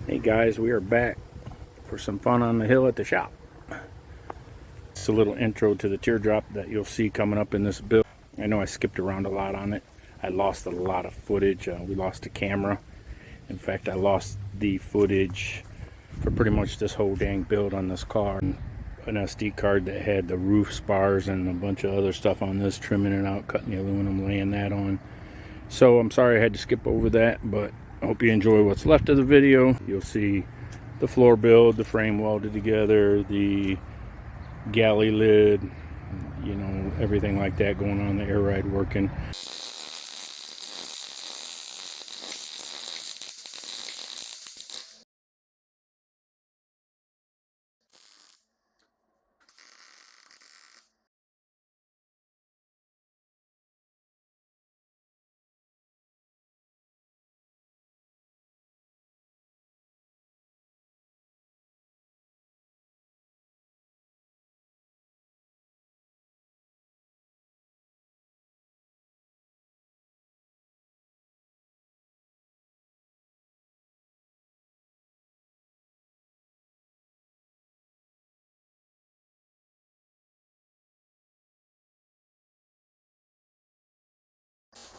Hey guys, we are back for some fun on the hill at the shop. It's a little intro to the teardrop that you'll see coming up in this build. I know I skipped around a lot on it. I lost a lot of footage. We lost the camera. In fact, I lost the footage for pretty much this whole dang build on this car. An SD card that had the roof spars and a bunch of other stuff on this, trimming it out, cutting the aluminum, laying that on. So I'm sorry I had to skip over that, but I hope you enjoy what's left of the video. You'll see the floor build, the frame welded together, the galley lid, you know, everything like that going on, the air ride working.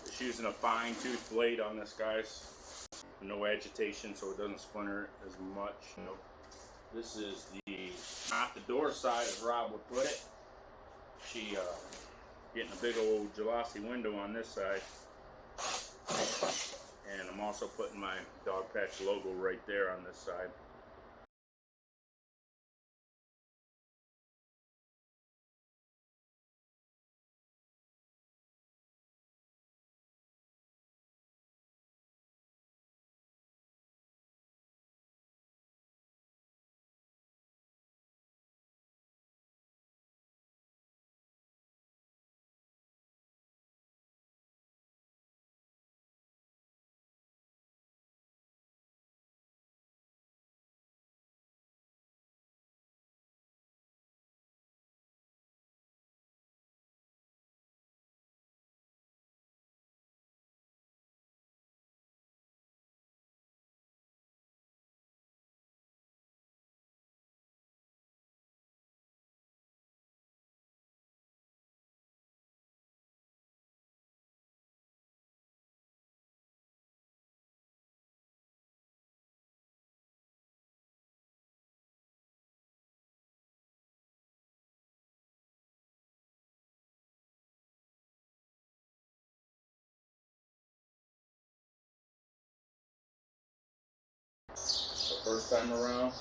Just using a fine tooth blade on this, guys. No agitation so it doesn't splinter as much. This is not the door side as Rob would put it. She getting a big old Jalasi window on this side. And I'm also putting my dog patch logo right there on this side. The first time around,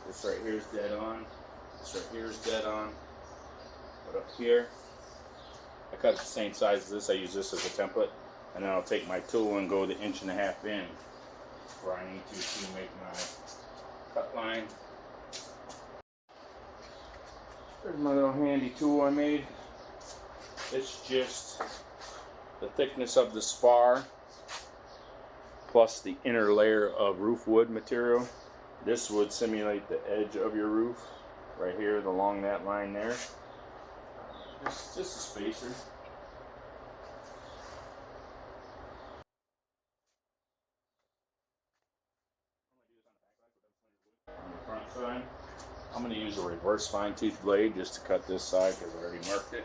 this right here is dead on. This right here is dead on. But up here, I cut it the same size as this. I use this as a template. And then I'll take my tool and go the 1.5 inch in where I need to make my cut line. There's my little handy tool I made. It's just the thickness of the spar plus the inner layer of roof wood material. This would simulate the edge of your roof right here along that line there. Just a spacer. On the front side, I'm going to use a reverse fine tooth blade just to cut this side because I already marked it.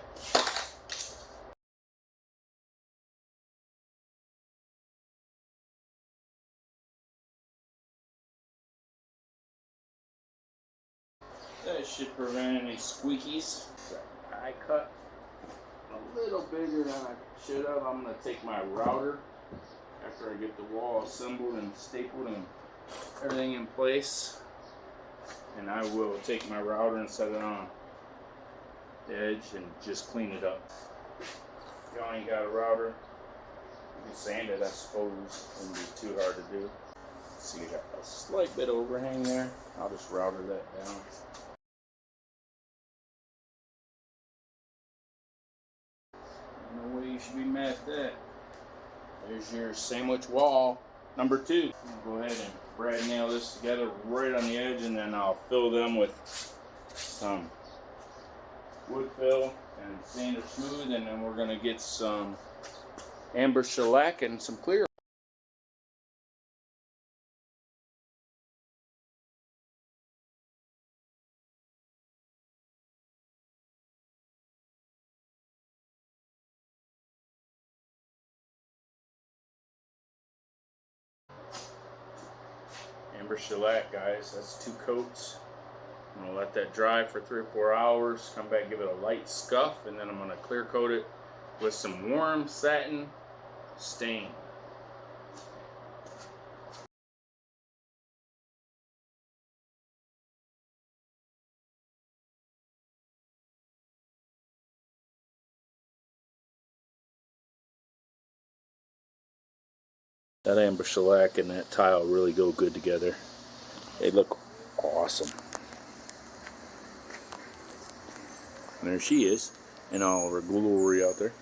That should prevent any squeakies. I cut a little bigger than I should have. I'm going to take my router after I get the wall assembled and stapled and everything in place, and I will take my router and set it on the edge and just clean it up. If y'all ain't got a router, you can sand it, I suppose. Wouldn't be too hard to do. See, you got a slight bit of overhang there. I'll just router that down. No way you should be mad at that. There's your sandwich wall number 2. I'll go ahead and brad nail this together right on the edge, and then I'll fill them with some wood fill and sand it smooth, and then we're going to get some amber shellac and some clear amber shellac, guys. That's 2 coats. I'm going to let that dry for 3 or 4 hours. Come back, give it a light scuff, and then I'm going to clear coat it with some warm satin stain. That amber shellac and that tile really go good together. They look awesome. And there she is, in all of her glory out there.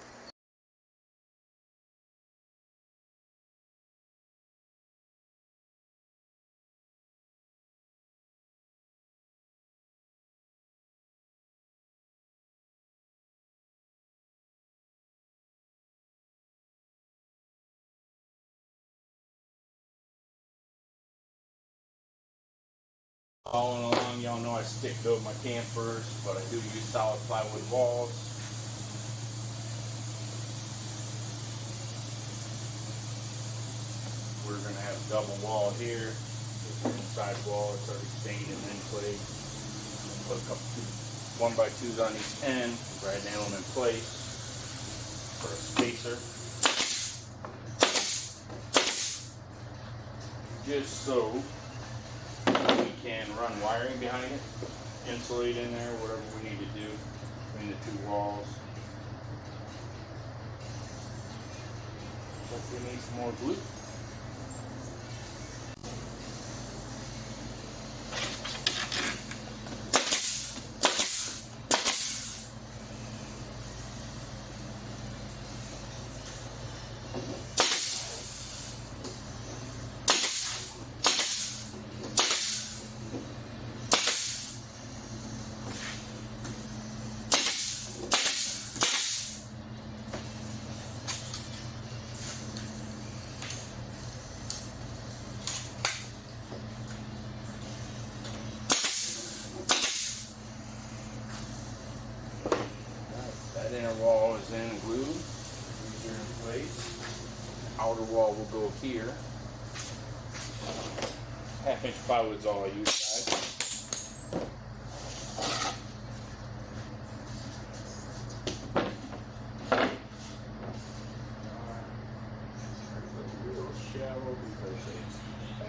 Following along, y'all know I stick build my campers, but I do use solid plywood walls. We're going to have double wall here. This inside wall is already stained and then played. Put a couple 1x2s on each end, right nail them in place for a spacer. Just so we can run wiring behind it, insulate in there, whatever we need to do between the 2 walls. But we need some more glue. That inner wall is in glue. These are in place. Outer wall will go here. 1/2-inch plywood's all I use, guys. Real shallow because they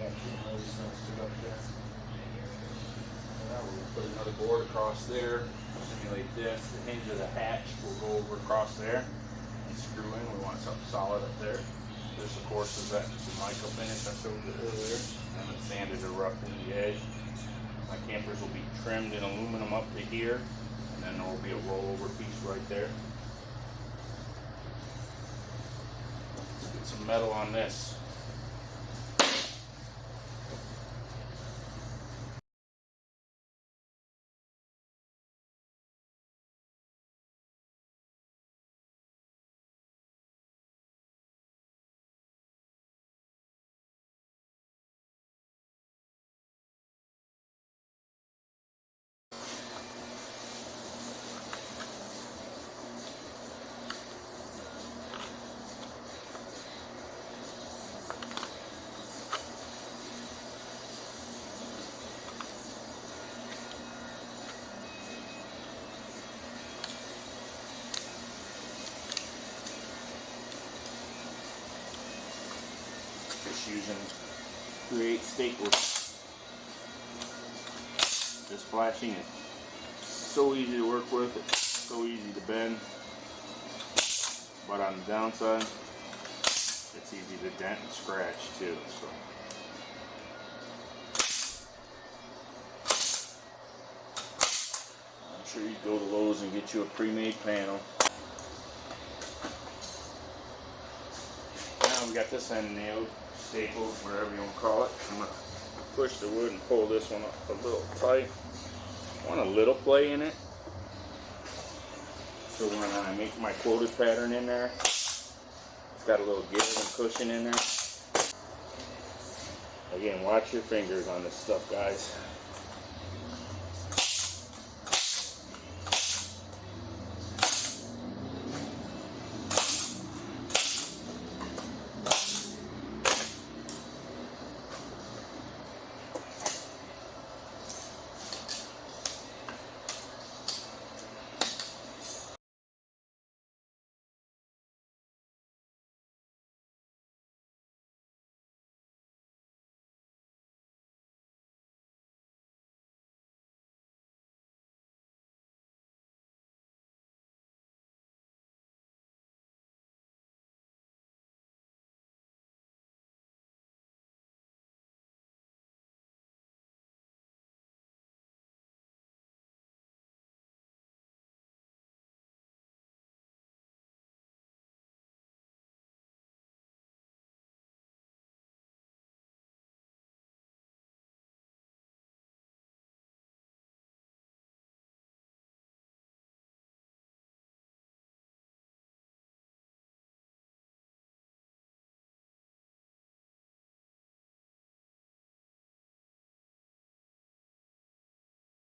actually really sit up there. Now we're going to put another board across there. Simulate this. The hinge of the hatch will go over across there and screw in. We want something solid up there. This, of course, is that mica finish I showed you earlier. And it's sanded or roughed in the edge. My campers will be trimmed in aluminum up to here, and then there will be a rollover piece right there. Let's get some metal on this. Just using Create staples. This flashing is so easy to work with, it's so easy to bend, but on the downside, it's easy to dent and scratch too. So. I'm sure you go to Lowe's and get you a pre-made panel. Now we got this end nailed, stapled, whatever you want to call it. I'm going to push the wood and pull this one up a little tight. I want a little play in it. So when I make my quoted pattern in there, it's got a little give and cushion in there. Again, watch your fingers on this stuff, guys.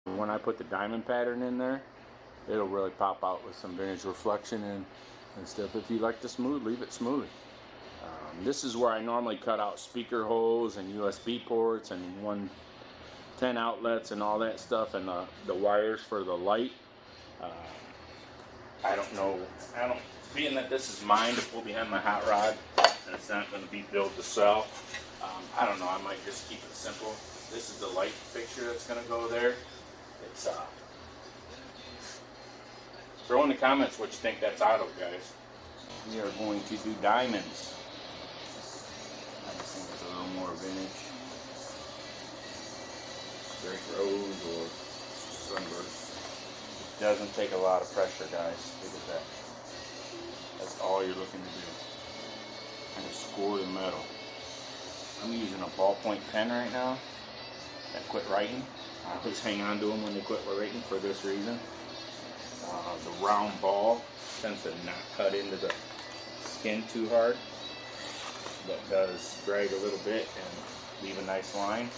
When I put the diamond pattern in there, it'll really pop out with some vintage reflection and stuff. If you like the smooth, leave it smooth. This is where I normally cut out speaker holes and USB ports and 110 outlets and all that stuff, and the wires for the light. I don't know, being that this is mine to pull behind my hot rod, and it's not going to be built to sell, I don't know, I might just keep it simple. This is the light fixture that's going to go there. It's throw in the comments what you think that's out of, guys. We are going to do diamonds. I just think it's a little more vintage. Straight rose or sunburst. It doesn't take a lot of pressure, guys. Look at that. That's all you're looking to do. And score the metal. I'm using a ballpoint pen right now that quit writing. I always hang on to them when they quit writing for this reason. The round ball tends to not cut into the skin too hard, but does drag a little bit and leave a nice line.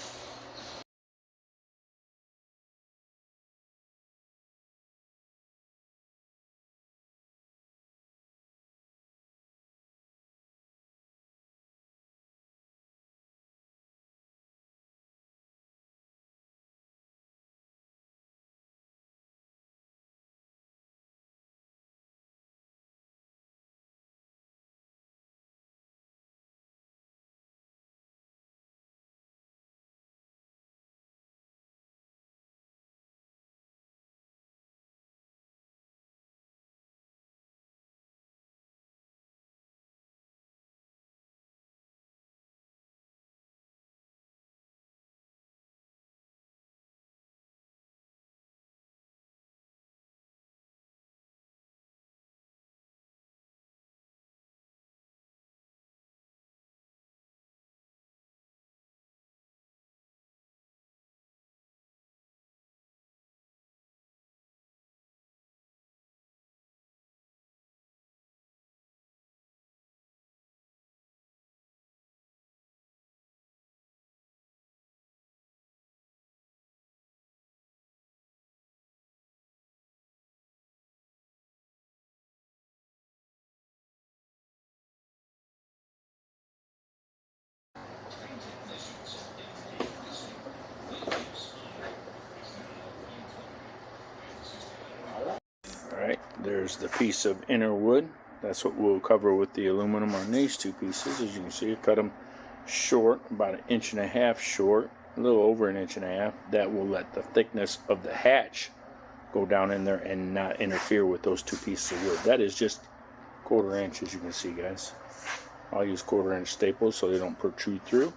Alright, there's the piece of inner wood. That's what we'll cover with the aluminum on these two pieces. As you can see, I cut them short, about 1.5 inches short, a little over 1.5 inches. That will let the thickness of the hatch go down in there and not interfere with those two pieces of wood. That is just 1/4 inch, as you can see, guys. I'll use 1/4 inch staples so they don't protrude through.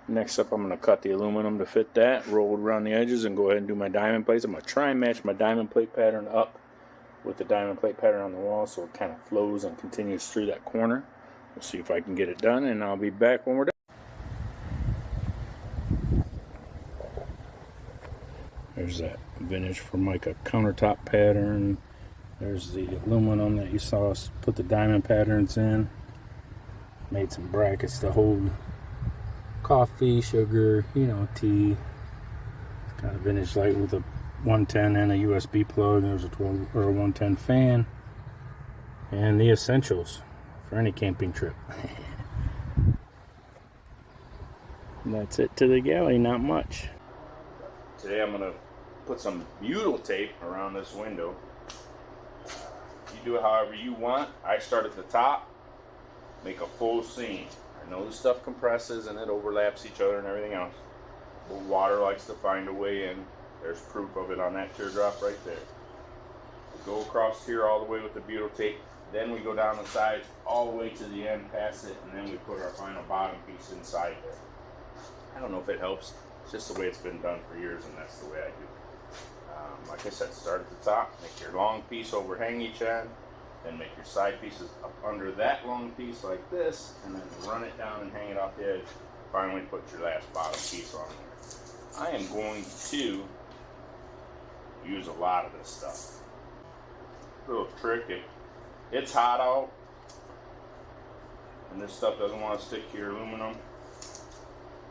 Next up, I'm going to cut the aluminum to fit that, roll it around the edges, and go ahead and do my diamond plates. I'm going to try and match my diamond plate pattern up with the diamond plate pattern on the wall so it kind of flows and continues through that corner. We'll see if I can get it done, and I'll be back when we're done. There's that vintage Formica countertop pattern. There's the aluminum that you saw us put the diamond patterns in. Made some brackets to hold coffee, sugar, tea. It's kind of vintage light with a 110 and a USB plug. There's a 12 or a 110 fan, and the essentials for any camping trip. That's it to the galley, not much. Today I'm gonna put some butyl tape around this window. You do it however you want. I start at the top, make a full seam. I know this stuff compresses and it overlaps each other and everything else, but water likes to find a way in. There's proof of it on that teardrop right there. We go across here all the way with the butyl tape, then we go down the sides all the way to the end, past it, and then we put our final bottom piece inside there. I don't know if it helps. It's just the way it's been done for years, and that's the way I do it. Like I said, start at the top, make your long piece overhang each end, then make your side pieces up under that long piece like this, and then run it down and hang it off the edge. Finally put your last bottom piece on there. I am going to use a lot of this stuff. Little trick, it's hot out and this stuff doesn't want to stick to your aluminum,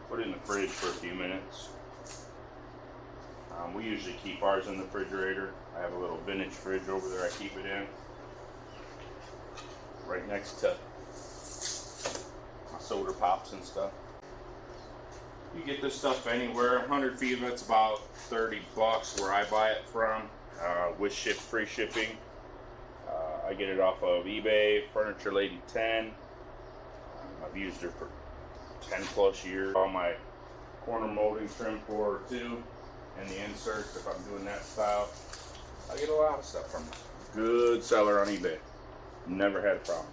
put it in the fridge for a few minutes. We usually keep ours in the refrigerator. I have a little vintage fridge over there I keep it in, right next to my soda pops and stuff. You get this stuff anywhere. 100 feet of it's about 30 bucks where I buy it from, with free shipping. I get it off of eBay, Furniture Lady 10. I've used her for 10 plus years. All my corner molding trim for her too, and the inserts if I'm doing that style. I get a lot of stuff from her. Good seller on eBay. Never had a problem.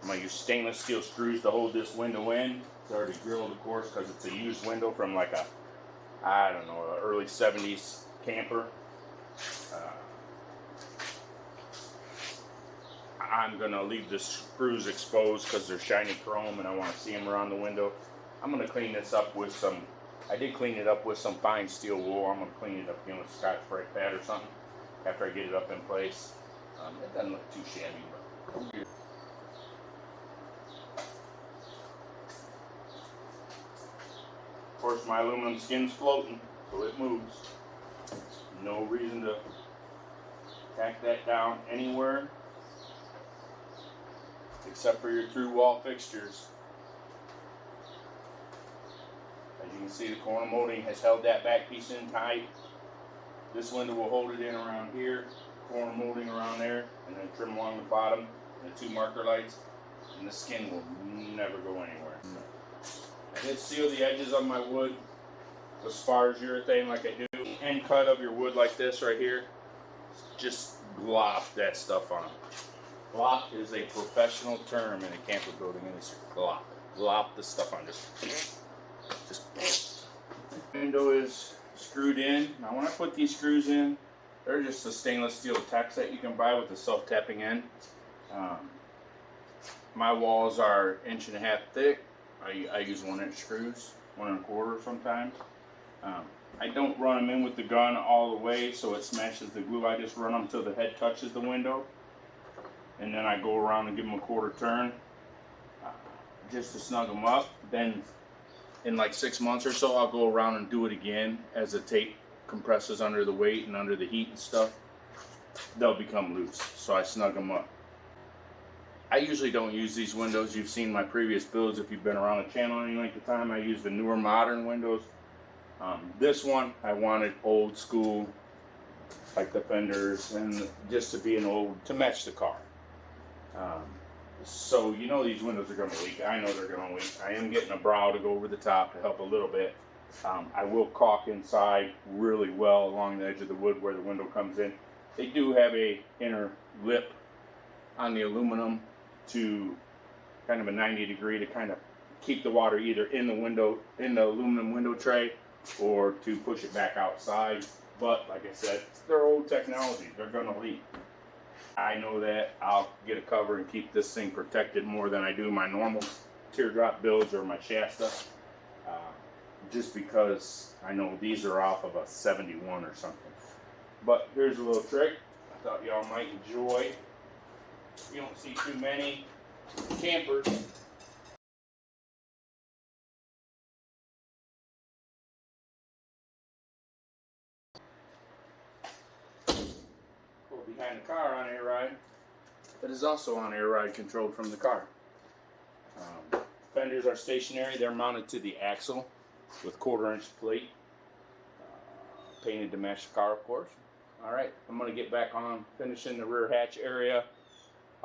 I'm going to use stainless steel screws to hold this window in. It's already drilled, of course, because it's a used window from like a, I don't know, an early 70s camper. I'm going to leave the screws exposed because they're shiny chrome and I want to see them around the window. I'm going to clean this up with some, I did clean it up with some fine steel wool. I'm going to clean it up again with Scotch-Brite pad or something after I get it up in place. It doesn't look too shabby, but of course, my aluminum skin's floating, so it moves. No reason to tack that down anywhere except for your through wall fixtures. As you can see, the corner molding has held that back piece in tight. This window will hold it in around here, corner molding around there, and then trim along the bottom, and the two marker lights, and the skin will never go anywhere. I did seal the edges of my wood with spars urethane like I do. End cut of your wood like this right here, just glop that stuff on. Glop is a professional term in a camper building industry. Glop. Glop the stuff on. Just. The window is screwed in. Now when I put these screws in, they're just the stainless steel tacks that you can buy with the self-tapping end. My walls are 1.5 inches thick. I use 1-inch screws, 1 1/4 sometimes. I don't run them in with the gun all the way so it smashes the glue. I just run them till the head touches the window, and then I go around and give them a 1/4 turn just to snug them up. Then in like 6 months or so, I'll go around and do it again as the tape compresses under the weight and under the heat and stuff. They'll become loose, so I snug them up. I usually don't use these windows. You've seen my previous builds if you've been around the channel any length of time. I use the newer modern windows. This one I wanted old school, like the fenders, and just to be to match the car. So you know these windows are going to leak. I know they're going to leak. I am getting a brow to go over the top to help a little bit. I will caulk inside really well along the edge of the wood where the window comes in. They do have a inner lip on the aluminum to kind of a 90-degree to kind of keep the water either in the window, in the aluminum window tray, or to push it back outside. But like I said, they're old technology. They're going to leak. I know that. I'll get a cover and keep this thing protected more than I do my normal teardrop builds or my Shasta, just because I know these are off of a 71 or something. But here's a little trick I thought y'all might enjoy. You don't see too many campers. Pull behind the car on air ride. That is also on air ride controlled from the car. Fenders are stationary. They're mounted to the axle with 1/4 inch plate. Painted to match the car, of course. Alright, I'm going to get back on finishing the rear hatch area.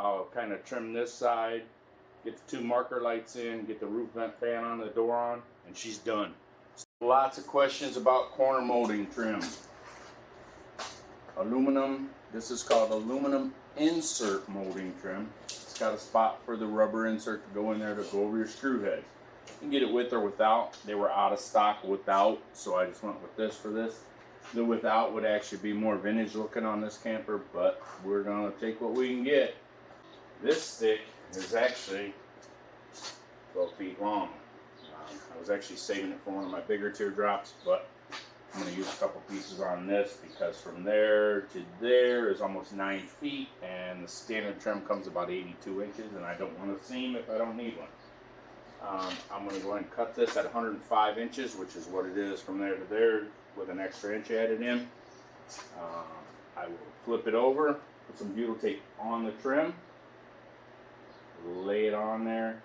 I'll kind of trim this side, get the 2 marker lights in, get the roof vent fan on, the door on, and she's done. Lots of questions about corner molding trim. aluminum. This is called aluminum insert molding trim. It's got a spot for the rubber insert to go in there to go over your screw head. You can get it with or without. They were out of stock without, so I just went with this for this. The without would actually be more vintage looking on this camper, but we're gonna take what we can get. This stick is actually 12 feet long. I was actually saving it for one of my bigger teardrops, but I'm going to use a couple pieces on this because from there to there is almost 9 feet, and the standard trim comes about 82 inches, and I don't want a seam if I don't need one. I'm going to go ahead and cut this at 105 inches, which is what it is from there to there, with an extra inch added in. I will flip it over, put some butyl tape on the trim, lay it on there,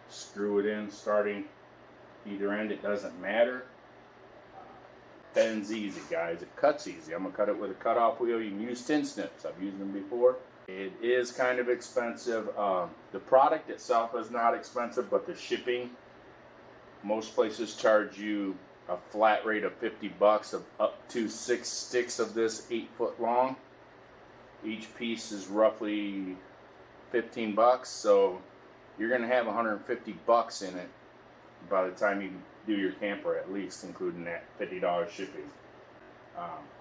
screw it in starting either end, it doesn't matter. Bends easy, guys. It cuts easy. I'm going to cut it with a cutoff wheel. You can use tin snips. I've used them before. It is kind of expensive. The product itself is not expensive, but the shipping, most places charge you a flat rate of $50 of up to 6 sticks of this 8 foot long. Each piece is roughly $15, so you're going to have $150 in it by the time you do your camper, at least, including that $50 shipping.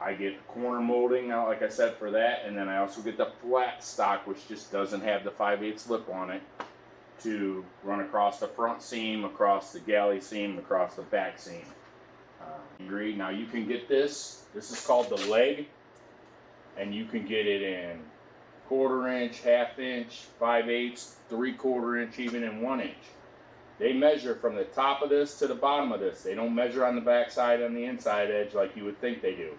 I get corner molding, like I said, for that, and then I also get the flat stock, which just doesn't have the 5/8 lip on it, to run across the front seam, across the galley seam, across the back seam. Now you can get this. This is called the leg, and you can get it in 1/4 inch, 1/2 inch, 5/8, 3/4 inch, even in 1 inch. They measure from the top of this to the bottom of this. They don't measure on the back side and the inside edge like you would think they do.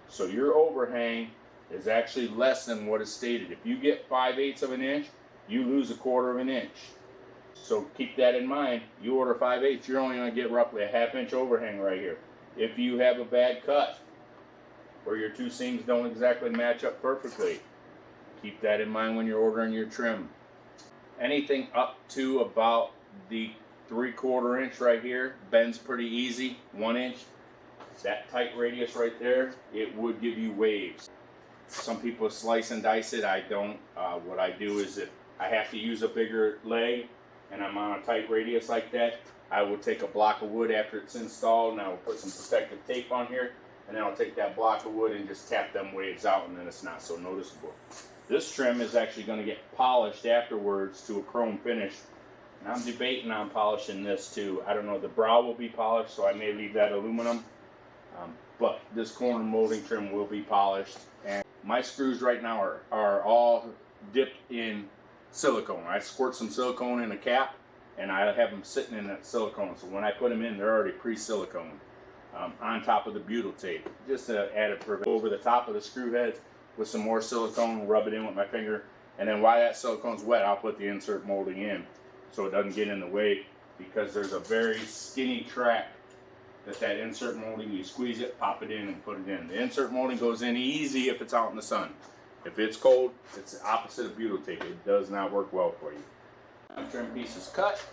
So your overhang is actually less than what is stated. If you get 5/8 of an inch, you lose 1/4 of an inch. So keep that in mind. You order 5/8, you're only going to get roughly a 1/2 inch overhang right here. If you have a bad cut, or your two seams don't exactly match up perfectly, keep that in mind when you're ordering your trim. Anything up to about the 3/4 inch right here bends pretty easy. 1 inch, that tight radius right there, it would give you waves. Some people slice and dice it. I don't. What I do is, if I have to use a bigger leg and I'm on a tight radius like that, I will take a block of wood after it's installed, and I will put some protective tape on here, and then I'll take that block of wood and just tap them waves out, and then it's not so noticeable. This trim is actually going to get polished afterwards to a chrome finish. And I'm debating on polishing this too. I don't know, the brow will be polished, so I may leave that aluminum. But this corner molding trim will be polished. And my screws right now are all dipped in silicone. I squirt some silicone in a cap, and I have them sitting in that silicone. So when I put them in, they're already pre-silicone on top of the butyl tape. Just to add it over the top of the screw heads with some more silicone, rub it in with my finger. And then while that silicone's wet, I'll put the insert molding in, so it doesn't get in the way, because there's a very skinny track that insert molding, you squeeze it, pop it in, and put it in. The insert molding goes in easy if it's out in the sun. If it's cold, it's the opposite of butyl tape. It does not work well for you. My trim piece is cut.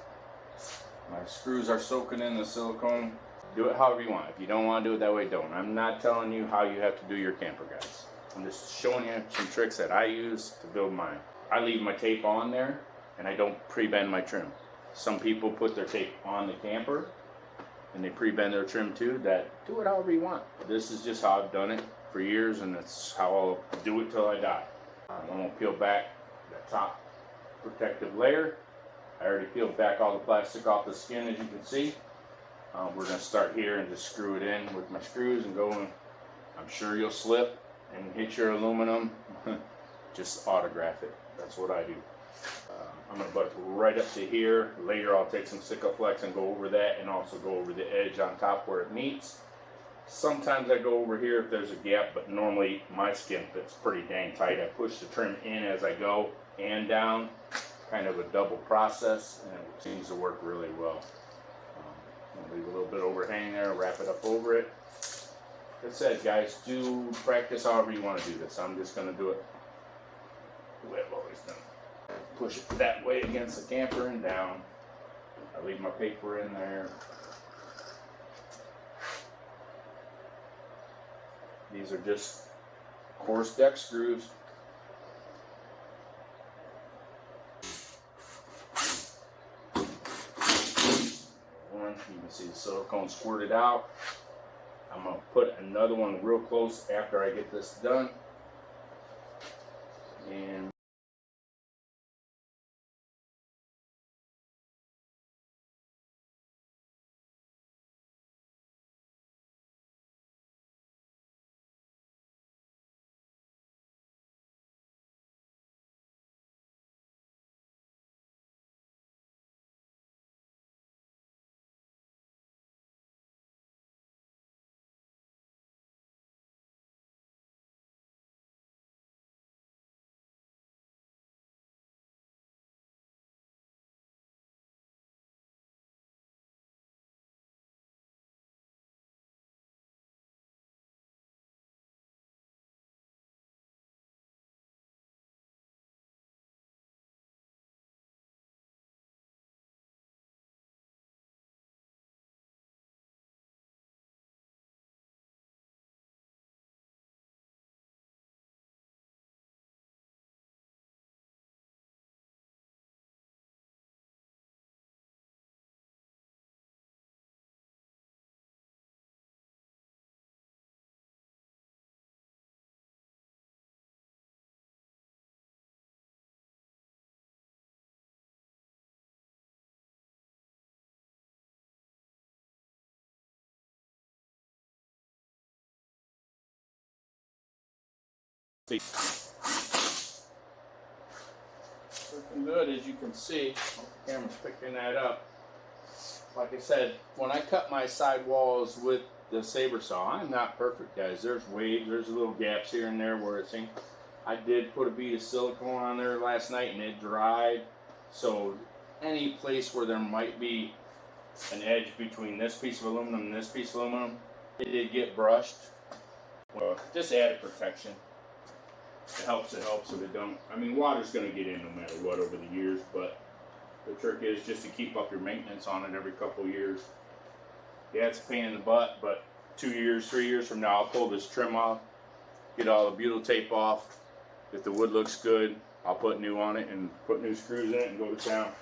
My screws are soaking in the silicone. Do it however you want. If you don't want to do it that way, don't. I'm not telling you how you have to do your camper, guys. I'm just showing you some tricks that I use to build mine. I leave my tape on there, and I don't pre-bend my trim. Some people put their tape on the camper and they pre-bend their trim too. Do it however you want. This is just how I've done it for years, and that's how I'll do it till I die. I'm gonna peel back that top protective layer. I already peeled back all the plastic off the skin, as you can see. We're gonna start here and just screw it in with my screws and go in. I'm sure you'll slip and hit your aluminum. Just autograph it. That's what I do. I'm going to butt right up to here. Later I'll take some Sikaflex and go over that, and also go over the edge on top where it meets. Sometimes I go over here if there's a gap, but normally my skin fits pretty dang tight. I push the trim in as I go and down, kind of a double process, and it seems to work really well. I'm going to leave a little bit overhang there, wrap it up over it. Like I said, guys, do practice however you want to do this. I'm just going to do it the way I've always done. Push it that way against the camper and down. I leave my paper in there. These are just coarse deck screws. One, you can see the silicone squirted out. I'm going to put another one real close after I get this done. And see, looking good, as you can see. Hope the camera's picking that up. Like I said, when I cut my side walls with the saber saw, I'm not perfect, guys. There's waves, there's little gaps here and there where it's in. I did put a bead of silicone on there last night and it dried. So any place where there might be an edge between this piece of aluminum and this piece of aluminum, it did get brushed. Well, just added protection. It helps if it don't. I mean, water's going to get in no matter what over the years, but the trick is just to keep up your maintenance on it every couple of years. Yeah, it's a pain in the butt, but 2 years, 3 years from now, I'll pull this trim off, get all the butyl tape off. If the wood looks good, I'll put new on it and put new screws in it and go to town.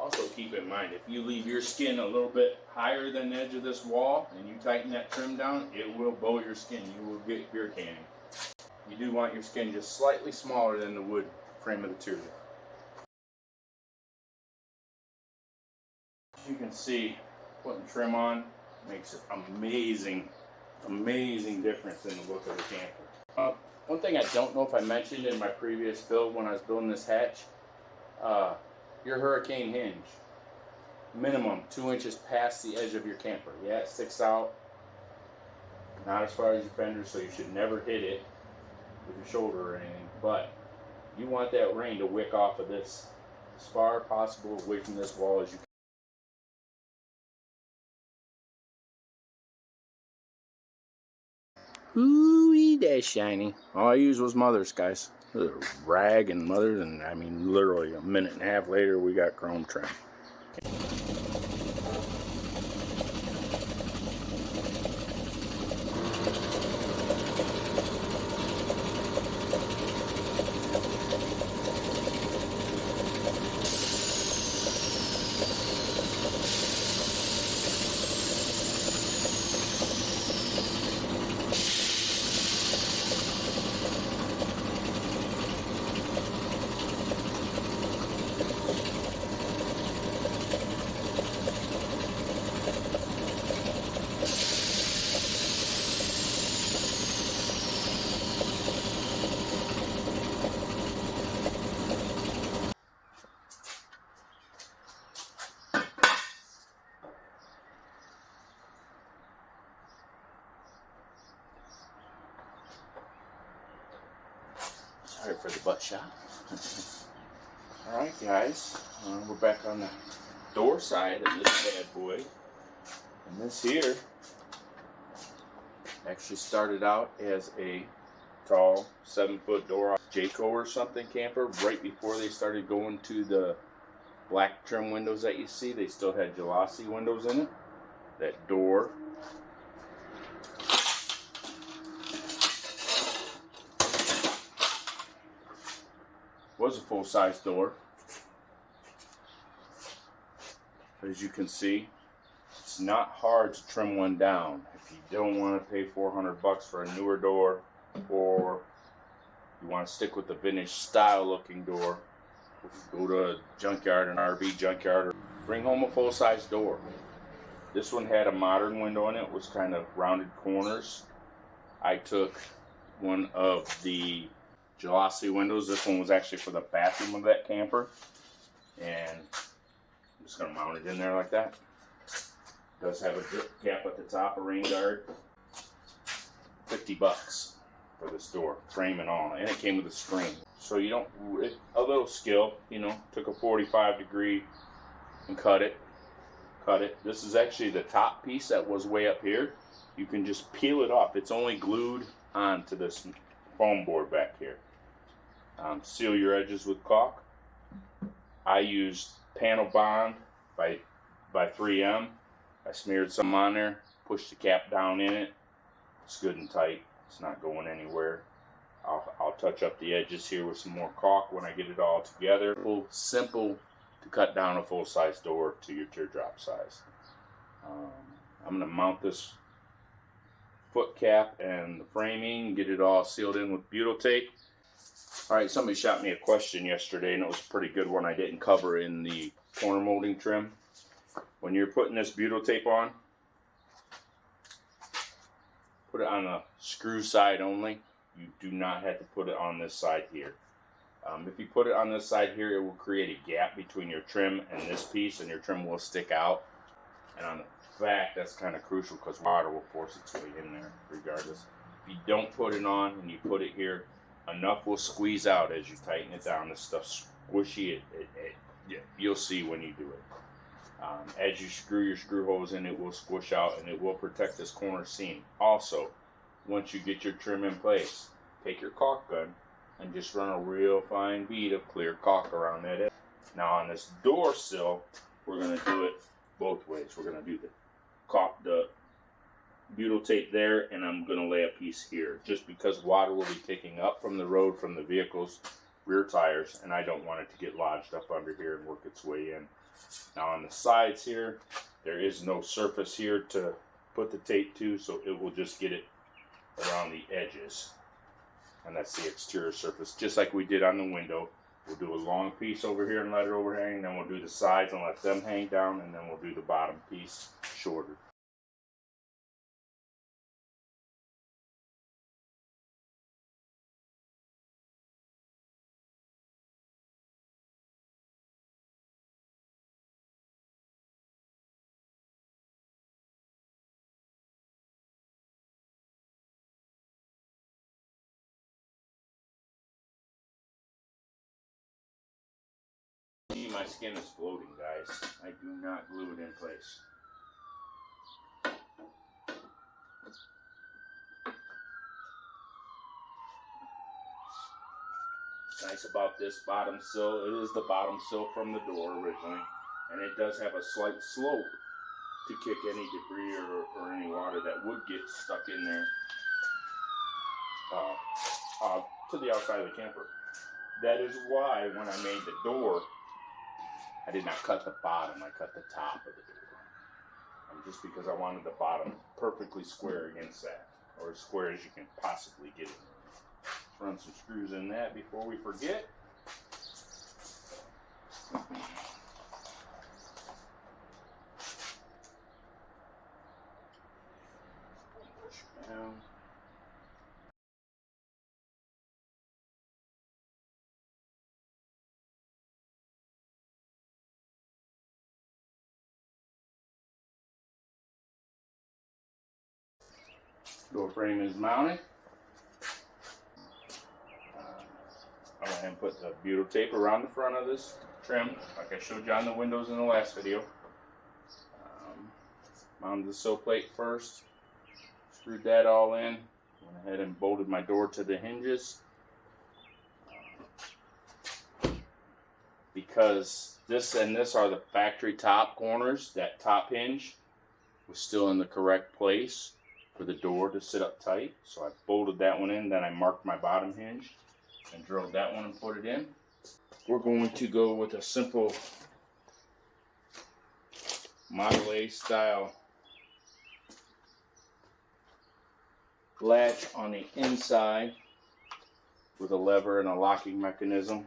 Also keep in mind, if you leave your skin a little bit higher than the edge of this wall and you tighten that trim down, it will bow your skin. You will get beer canning. You do want your skin just slightly smaller than the wood frame of the teardrop. As you can see, putting trim on makes an amazing difference in the look of the camper. One thing I don't know if I mentioned in my previous build when I was building this hatch, your hurricane hinge, minimum 2 inches past the edge of your camper. Yeah, it sticks out, not as far as your fender, so you should never hit it with your shoulder or anything, but you want that rain to wick off of this as far as possible away from this wall as you can. Ooh, that's shiny. All I used was Mother's, guys. A rag and Mother's, and I mean literally a minute and a half later we got chrome trim. Sorry for the butt shot. Alright guys, we're back on the door side of this bad boy. And this here actually started out as a tall 7-foot door Jayco or something camper. Right before they started going to the black trim windows that you see, they still had Jalasi windows in it. That door was a full-size door. As you can see, it's not hard to trim one down. If you don't want to pay $400 for a newer door, or you want to stick with the vintage style looking door, go to a junkyard, an RV junkyard, or bring home a full-size door. This one had a modern window in it. It was kind of rounded corners. I took one of the Jalasi windows. This one was actually for the bathroom of that camper, and I'm just going to mount it in there like that. It does have a drip cap at the top, a rain guard. $50 for this door, frame and all, and it came with a screen. So you don't, a little skill, you know, took a 45-degree and cut it. This is actually the top piece that was way up here. You can just peel it off. It's only glued onto this foam board back here. Seal your edges with caulk. I used panel bond by 3M. I smeared some on there, pushed the cap down in it. It's good and tight. It's not going anywhere. I'll touch up the edges here with some more caulk when I get it all together. Simple to cut down a full-size door to your teardrop size. I'm going to mount this foot cap and the framing, get it all sealed in with butyl tape. Alright, somebody shot me a question yesterday, and it was a pretty good one I didn't cover in the corner molding trim. When you're putting this butyl tape on, put it on the screw side only. You do not have to put it on this side here. If you put it on this side here, it will create a gap between your trim and this piece, and your trim will stick out. And on the back, that's kind of crucial because water will force its way in there regardless. If you don't put it on and you put it here, enough will squeeze out as you tighten it down. This stuff's squishy. You'll see when you do it. As you screw your screw holes in, it will squish out and it will protect this corner seam. Also, once you get your trim in place, take your caulk gun and just run a real fine bead of clear caulk around that edge. Now on this door sill, we're going to do it both ways. We're going to do the butyl tape there, and I'm going to lay a piece here, just because water will be picking up from the road from the vehicle's rear tires, and I don't want it to get lodged up under here and work its way in. Now on the sides here, there is no surface here to put the tape to, so it will just get it around the edges. And that's the exterior surface, just like we did on the window. We'll do a long piece over here and let it overhang, then we'll do the sides and let them hang down, and then we'll do the bottom piece shorter. My skin is floating, guys. I do not glue it in place. What's nice about this bottom sill, it is the bottom sill from the door originally, and it does have a slight slope to kick any debris or any water that would get stuck in there to the outside of the camper. That is why when I made the door, I did not cut the bottom, I cut the top of the door. Just because I wanted the bottom perfectly square against that, or as square as you can possibly get it. Let's run some screws in that before we forget. Push down. Door frame is mounted. and put the butyl tape around the front of this trim, like I showed you on the windows in the last video. Mounted the sill plate first, screwed that all in, went ahead and bolted my door to the hinges. Because this and this are the factory top corners, that top hinge was still in the correct place for the door to sit up tight. So I bolted that one in, then I marked my bottom hinge and drilled that one and put it in. We're going to go with a simple Model A style latch on the inside with a lever and a locking mechanism.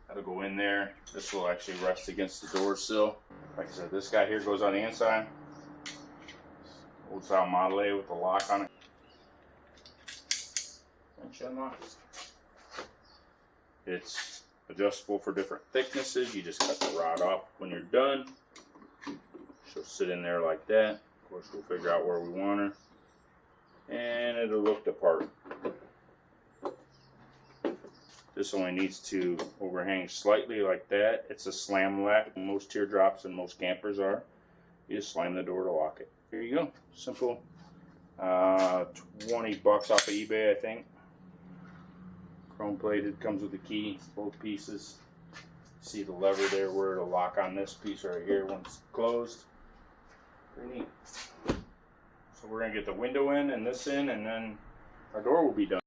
That'll go in there. This will actually rest against the door sill. Like I said, this guy here goes on the inside. Old style Model A with a lock on it. And she unlocks. It's adjustable for different thicknesses. You just cut the rod off when you're done. She'll sit in there like that. Of course, we'll figure out where we want her. And it'll look the part. This only needs to overhang slightly like that. It's a slam latch. Most teardrops and most campers are. You just slam the door to lock it. Here you go. Simple. 20 bucks off of eBay, I think. Chrome plated, comes with the key, both pieces. See the lever there where it'll lock on this piece right here once it's closed. Pretty neat. So we're gonna get the window in and this in, and then our door will be done.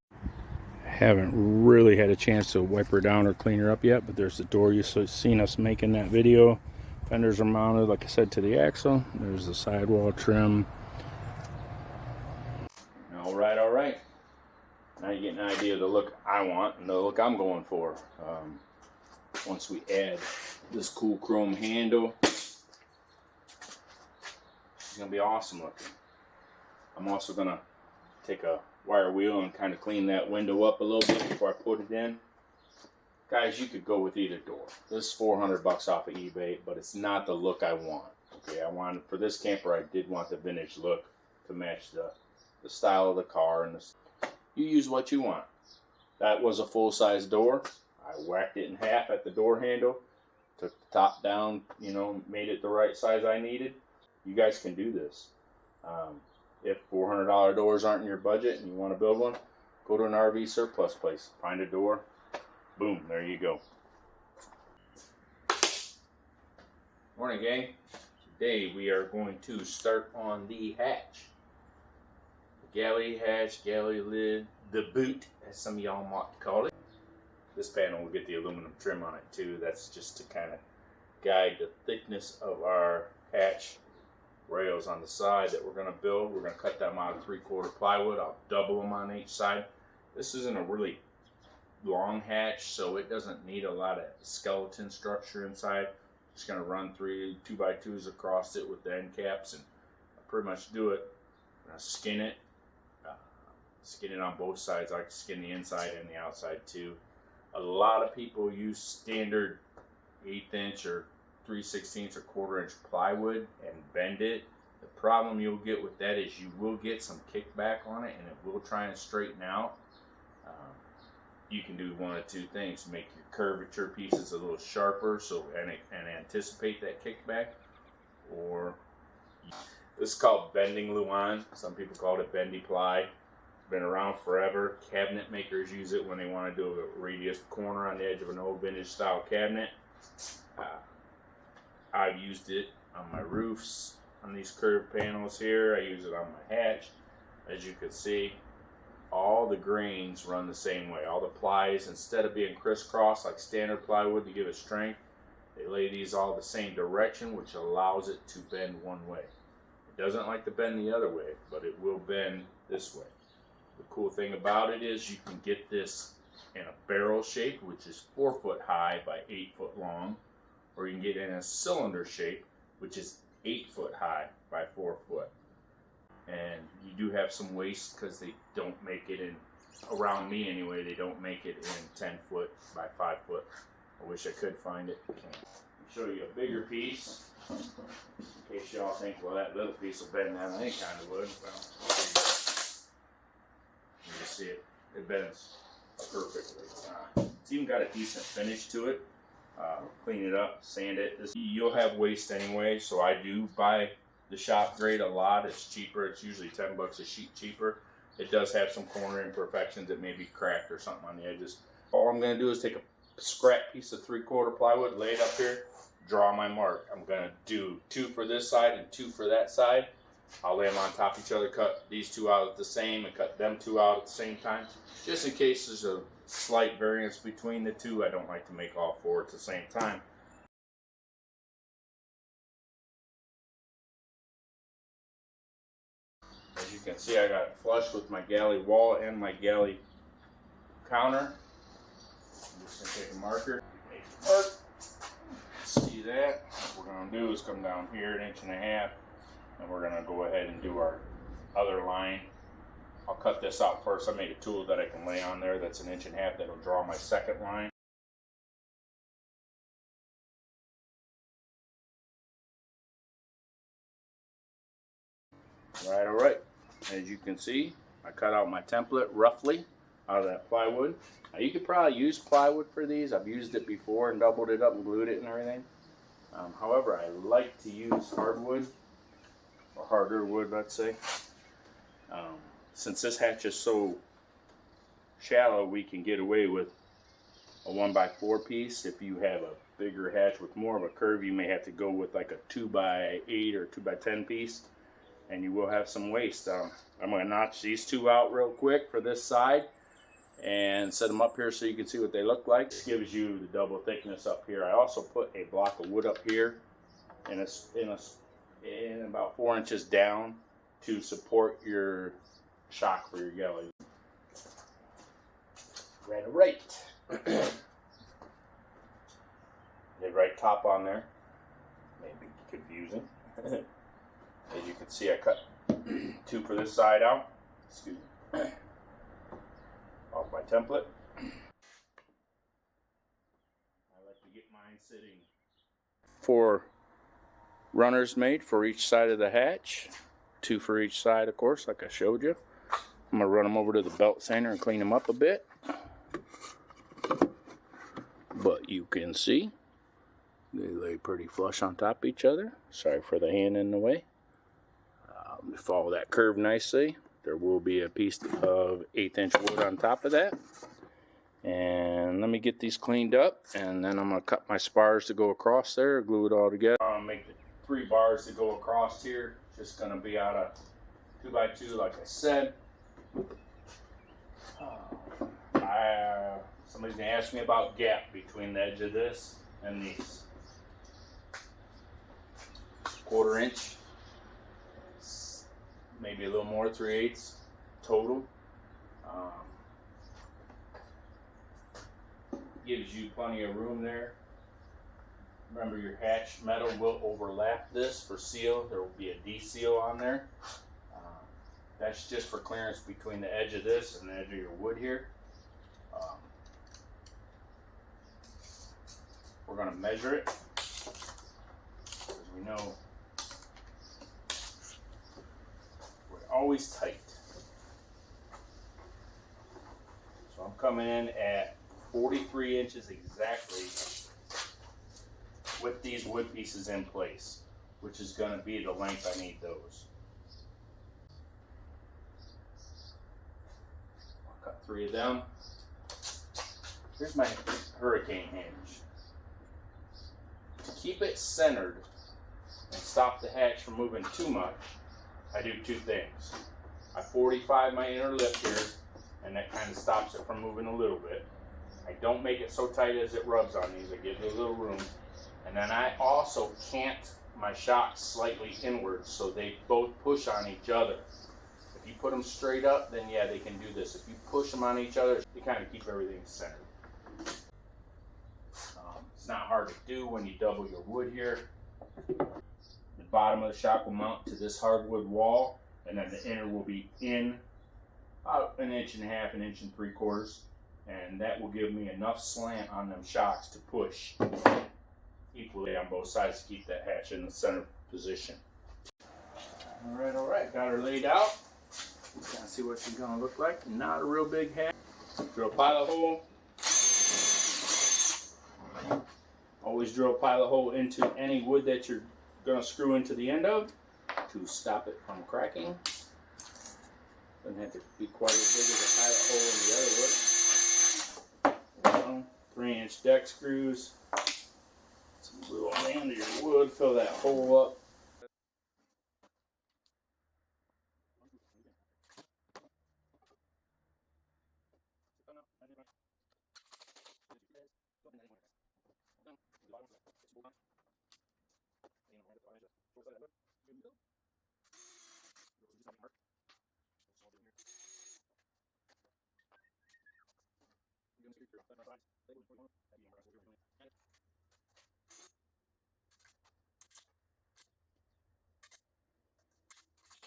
Haven't really had a chance to wipe her down or clean her up yet, but there's the door you've seen us make in that video. Fenders are mounted, like I said, to the axle. There's the sidewall trim. Alright, alright. Now you get an idea of the look I want and the look I'm going for. Once we add this cool chrome handle, it's going to be awesome looking. I'm also going to take a wire wheel and kind of clean that window up a little bit before I put it in. Guys, you could go with either door. This is 400 bucks off of eBay, but it's not the look I want. Okay, for this camper, I did want the vintage look to match the style of the car, and you use what you want. That was a full-size door. I whacked it in half at the door handle, took the top down, you know, made it the right size I needed. You guys can do this. If $400 doors aren't in your budget and you want to build one, go to an RV surplus place, find a door, boom, there you go. Morning, gang. Today we are going to start on the hatch. The galley hatch, galley lid, the boot, as some of y'all might call it. This panel will get the aluminum trim on it too. That's just to kind of guide the thickness of our hatch rails on the side that we're going to build. We're going to cut them out of 3/4 plywood. I'll double them on each side. This isn't a really long hatch, so it doesn't need a lot of skeleton structure inside. Just going to run 3 2x2s across it with the end caps and pretty much do it. I'm going to skin it. Skin it on both sides. I like to skin the inside and the outside too. A lot of people use standard 1/8 inch or 3/16 or 1/4 inch plywood and bend it. The problem you'll get with that is you will get some kickback on it and it will try and straighten out. You can do one of two things: make your curvature pieces a little sharper and anticipate that kickback, or this is called bending Luan. Some people call it bendy ply. It's been around forever. Cabinet makers use it when they want to do a radius corner on the edge of an old vintage style cabinet. I've used it on my roofs, on these curved panels here. I use it on my hatch. As you can see, all the grains run the same way. All the plies, instead of being crisscross like standard plywood to give it strength, they lay these all the same direction, which allows it to bend one way. It doesn't like to bend the other way, but it will bend this way. The cool thing about it is you can get this in a barrel shape, which is 4 foot high by 8 foot long, or you can get it in a cylinder shape, which is 8 foot high by 4 foot. And you do have some waste because they don't make it in, around me anyway, they don't make it in 10 foot by 5 foot. I wish I could find it. Show you a bigger piece in case y'all think, well, that little piece will bend that. I kind of would. Well, you can see it. It bends perfectly. It's even got a decent finish to it. Clean it up, sand it. You'll have waste anyway, so I do buy the shop grade a lot. It's cheaper. It's usually 10 bucks a sheet cheaper. It does have some corner imperfections that may be cracked or something on the edges. All I'm going to do is take a scrap piece of 3/4 plywood, lay it up here, draw my mark. I'm going to do 2 for this side and 2 for that side. I'll lay them on top of each other, cut these 2 out at the same and cut them 2 out at the same time. Just in case there's a slight variance between the 2, I don't like to make all 4 at the same time. As you can see, I got it flush with my galley wall and my galley counter. I'm just going to take a marker, make a mark. See that? What we're going to do is come down here 1.5 inches, and we're going to go ahead and do our other line. I'll cut this out first. I made a tool that I can lay on there that's 1.5 inches that'll draw my second line. Alright. As you can see, I cut out my template roughly out of that plywood. Now you could probably use plywood for these. I've used it before and doubled it up and glued it and everything. However, I like to use hardwood, or harder wood, let's say. Since this hatch is so shallow, we can get away with a 1x4 piece. If you have a bigger hatch with more of a curve, you may have to go with like a 2x8 or 2x10 piece, and you will have some waste. I'm going to notch these 2 out real quick for this side and set them up here so you can see what they look like. This gives you the double thickness up here. I also put a block of wood up here in about 4 inches down to support your shock for your galley. Right. The right top on there may be confusing. As you can see, I cut 2 for this side out. Excuse me. Off my template. I like to get mine sitting 4 runners made for each side of the hatch. 2 for each side, of course, like I showed you. I'm going to run them over to the belt sander and clean them up a bit. But you can see they lay pretty flush on top of each other. Sorry for the hand in the way. Follow that curve nicely. There will be a piece of 1/8 inch wood on top of that. And let me get these cleaned up, and then I'm going to cut my spars to go across there, glue it all together. I'll make the 3 bars to go across here. Just going to be out of 2x2 like I said. Somebody's going to ask me about gap between the edge of this and these. 1/4 inch. Maybe a little more, 3/8 total. Gives you plenty of room there. Remember, your hatch metal will overlap this for seal. There will be a D-seal on there. That's just for clearance between the edge of this and the edge of your wood here. We're going to measure it, because we know we're always tight. So I'm coming in at 43 inches exactly with these wood pieces in place, which is going to be the length I need those. I'll cut 3 of them. Here's my hurricane hinge. To keep it centered and stop the hatch from moving too much, I do 2 things. I 45 my inner lip here, and that kind of stops it from moving a little bit. I don't make it so tight as it rubs on these. I give it a little room. And then I also cant my shocks slightly inwards so they both push on each other. If you put them straight up, then yeah, they can do this. If you push them on each other, you kind of keep everything centered. It's not hard to do when you double your wood here. The bottom of the shock will mount to this hardwood wall, and then the inner will be in about 1.5 inches, 1 3/4 inches, and that will give me enough slant on them shocks to push equally on both sides to keep that hatch in the center position. All right, got her laid out. Kind of see what she's gonna look like. Not a real big hatch. Drill a pilot hole. Always drill a pilot hole into any wood that you're going to screw into the end of to stop it from cracking. Doesn't have to be quite as big as a pilot hole in the other wood. 3-inch deck screws. Some glue on the end of your wood. Fill that hole up.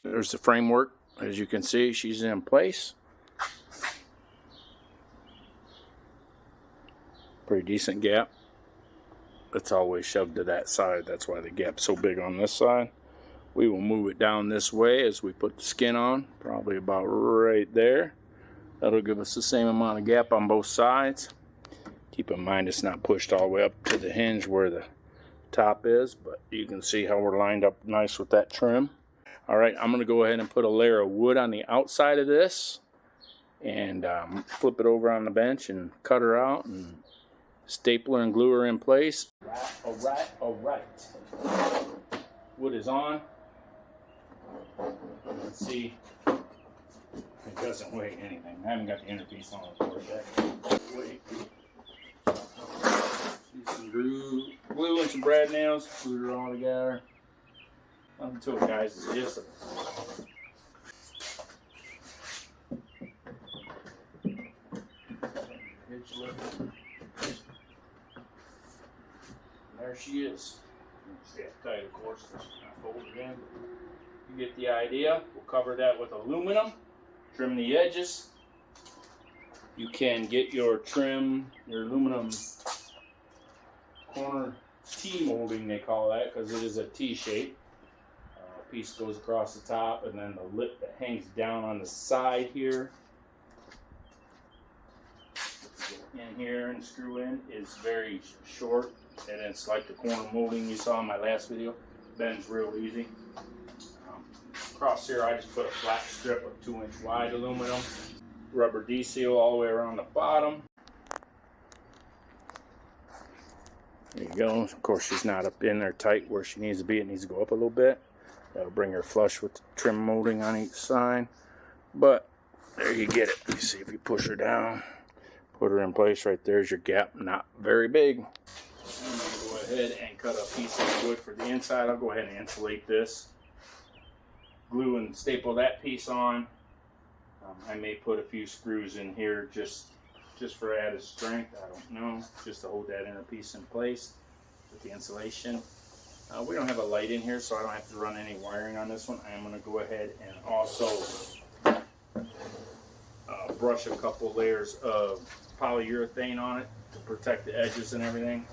There's the framework. As you can see, she's in place. Pretty decent gap. It's always shoved to that side. That's why the gap's so big on this side. We will move it down this way as we put the skin on, probably about right there. That'll give us the same amount of gap on both sides. Keep in mind it's not pushed all the way up to the hinge where the top is, but you can see how we're lined up nice with that trim. All right, I'm going to go ahead and put a layer of wood on the outside of this and flip it over on the bench and cut her out and staple her and glue her in place. All right. Wood is on. Let's see. It doesn't weigh anything. I haven't got the inner piece on, of course, yet. Wait. Some glue and some brad nails. Glue her all together. Nothing to it, guys. It's just a... There she is. Stay tight, of course. She's not folded in. You get the idea. We'll cover that with aluminum. Trim the edges. You can get your trim, your aluminum corner T molding, they call that, because it is a T shape. A piece goes across the top, and then the lip that hangs down on the side here. In here and screw in is very short, and it's like the corner molding you saw in my last video. Bends real easy. Across here I just put a flat strip of 2-inch wide aluminum. Rubber D-seal all the way around the bottom. There you go. Of course she's not up in there tight where she needs to be. It needs to go up a little bit. That'll bring her flush with the trim molding on each side. But there you get it. You see if you push her down, put her in place right there's your gap. Not very big. I'm going to go ahead and cut a piece of wood for the inside. I'll go ahead and insulate this. Glue and staple that piece on. I may put a few screws in here just for added strength. I don't know, just to hold that inner piece in place with the insulation. We don't have a light in here, so I don't have to run any wiring on this one. I am going to go ahead and also brush a couple layers of polyurethane on it to protect the edges and everything.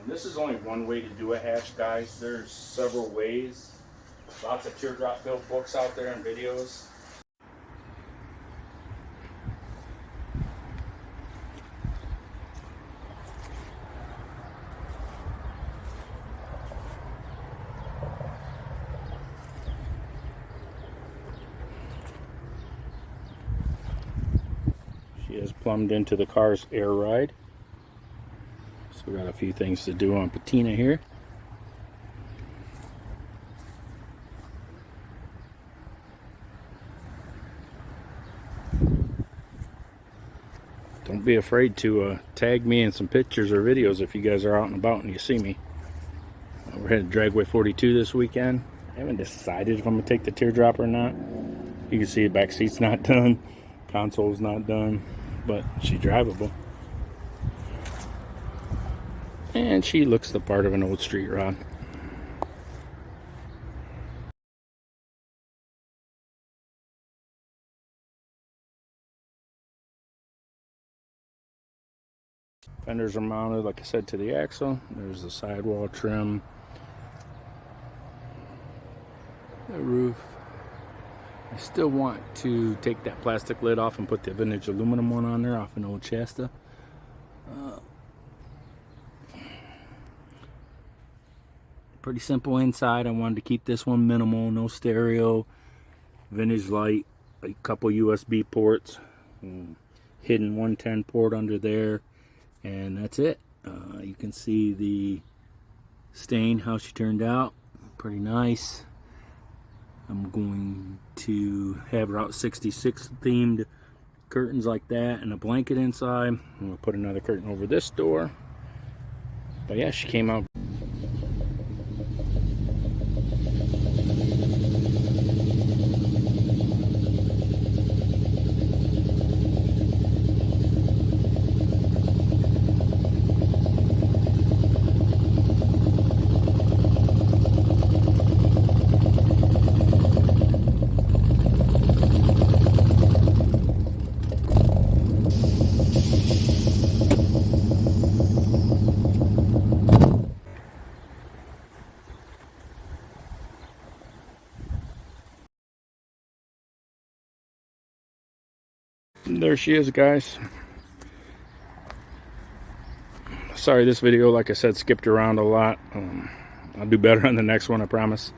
This is only one way to do a hatch, guys. There's several ways. Lots of teardrop build books out there and videos. She is plumbed into the car's air ride. So we got a few things to do on patina here. Don't be afraid to tag me in some pictures or videos if you guys are out and about and you see me. We're headed to Dragway 42 this weekend. I haven't decided if I'm going to take the teardrop or not. You can see the back seat's not done. Console's not done. But she's drivable. And she looks the part of an old street rod. Fenders are mounted, like I said, to the axle. There's the sidewall trim. The roof. I still want to take that plastic lid off and put the vintage aluminum one on there off an old Shasta. Pretty simple inside. I wanted to keep this one minimal, no stereo, vintage light, a couple USB ports, hidden 110 port under there, and that's it. You can see the stain, how she turned out. Pretty nice. I'm going to have Route 66 themed curtains like that and a blanket inside. I'm going to put another curtain over this door. But yeah, she came out. There she is, guys. Sorry, this video, like I said, skipped around a lot. I'll do better on the next one, I promise.